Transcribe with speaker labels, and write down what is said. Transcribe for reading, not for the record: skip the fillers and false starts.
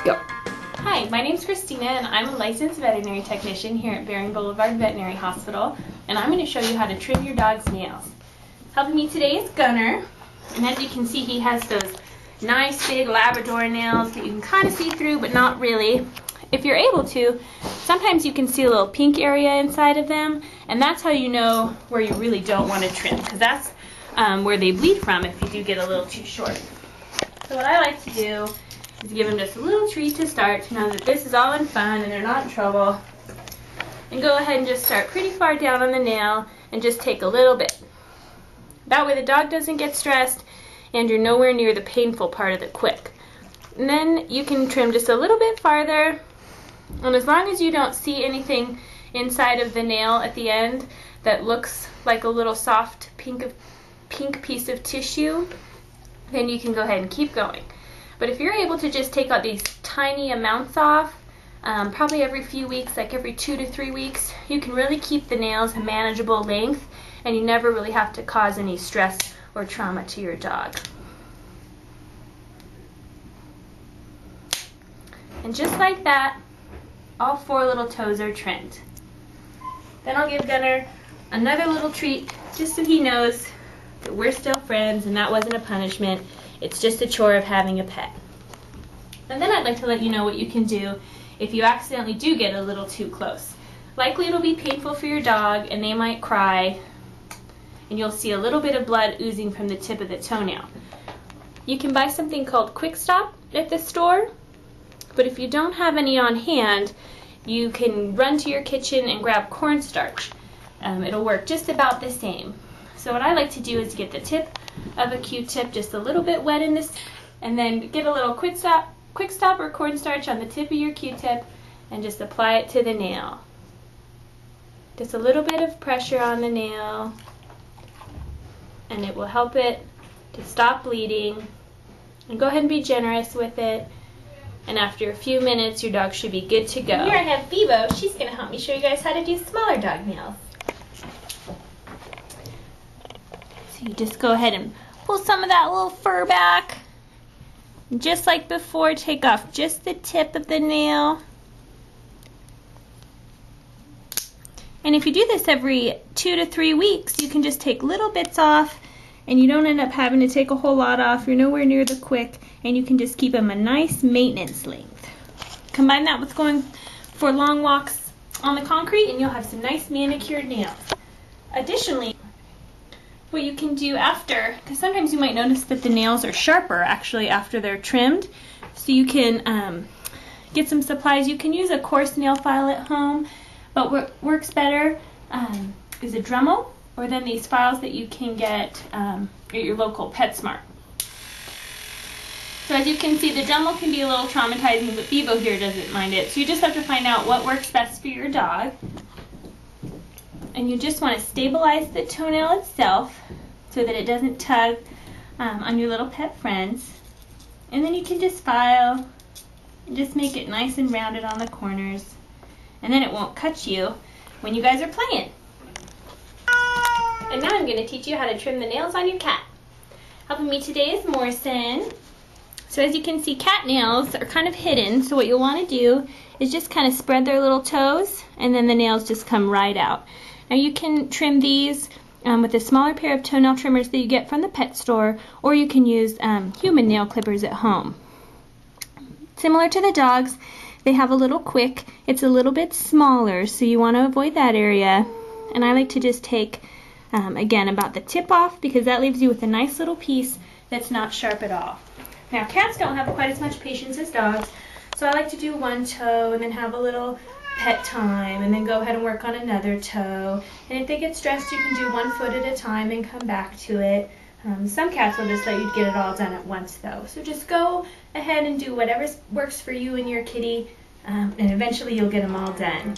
Speaker 1: go.
Speaker 2: Hi, my name's Christina and I'm a licensed veterinary technician here at Bering Boulevard Veterinary Hospital, and I'm going to show you how to trim your dog's nails. Helping me today is Gunner, and as you can see he has those nice big Labrador nails that you can kind of see through but not really. If you're able to, sometimes you can see a little pink area inside of them, and that's how you know where you really don't want to trim, because that's where they bleed from if you do get a little too short. So what I like to do is give them just a little treat to start to know that this is all in fun and they're not in trouble. And go ahead and just start pretty far down on the nail and just take a little bit. That way the dog doesn't get stressed and you're nowhere near the painful part of the quick. And then you can trim just a little bit farther, and as long as you don't see anything inside of the nail at the end that looks like a little soft pink piece of tissue, then you can go ahead and keep going. But if you're able to just take out these tiny amounts off, probably every few weeks, like every 2 to 3 weeks, you can really keep the nails a manageable length and you never really have to cause any stress or trauma to your dog. And just like that, all 4 little toes are trimmed. Then I'll give Gunner another little treat just so he knows that we're still friends and that wasn't a punishment. It's just a chore of having a pet. And then I'd like to let you know what you can do if you accidentally do get a little too close. Likely it'll be painful for your dog and they might cry and you'll see a little bit of blood oozing from the tip of the toenail. You can buy something called Quick Stop at the store, but if you don't have any on hand, you can run to your kitchen and grab cornstarch. It'll work just about the same. So what I like to do is get the tip of a Q-tip just a little bit wet in this, and then get a little Quick Stop or cornstarch on the tip of your Q-tip and just apply it to the nail. Just a little bit of pressure on the nail and it will help it to stop bleeding. And go ahead and be generous with it. And after a few minutes, your dog should be good to go. Here I have Bebo. She's going to help me show you guys how to do smaller dog nails. So you just go ahead and pull some of that little fur back. And just like before, take off just the tip of the nail. And if you do this every 2 to 3 weeks, you can just take little bits off and you don't end up having to take a whole lot off. You're nowhere near the quick, and you can just keep them a nice maintenance length. Combine that with going for long walks on the concrete and you'll have some nice manicured nails. Additionally, what you can do after, because sometimes you might notice that the nails are sharper actually after they're trimmed, so you can get some supplies. You can use a coarse nail file at home, but what works better is a Dremel, or then these files that you can get at your local PetSmart. So as you can see, the Dremel can be a little traumatizing, but Bebo here doesn't mind it. So you just have to find out what works best for your dog. And you just want to stabilize the toenail itself so that it doesn't tug on your little pet friends. And then you can just file and just make it nice and rounded on the corners. And then it won't cut you when you guys are playing. And now I'm going to teach you how to trim the nails on your cat. Helping me today is Morrison. So as you can see, cat nails are kind of hidden, so what you'll want to do is just kind of spread their little toes and then the nails just come right out. Now you can trim these with a smaller pair of toenail trimmers that you get from the pet store, or you can use human nail clippers at home. Similar to the dogs, they have a little quick. It's a little bit smaller, so you want to avoid that area. And I like to just take again, about the tip off, because that leaves you with a nice little piece that's not sharp at all. Now, cats don't have quite as much patience as dogs, so I like to do one toe and then have a little pet time and then go ahead and work on another toe. And if they get stressed, you can do 1 foot at a time and come back to it. Some cats will just let you get it all done at once, though. So just go ahead and do whatever works for you and your kitty, and eventually you'll get them all done.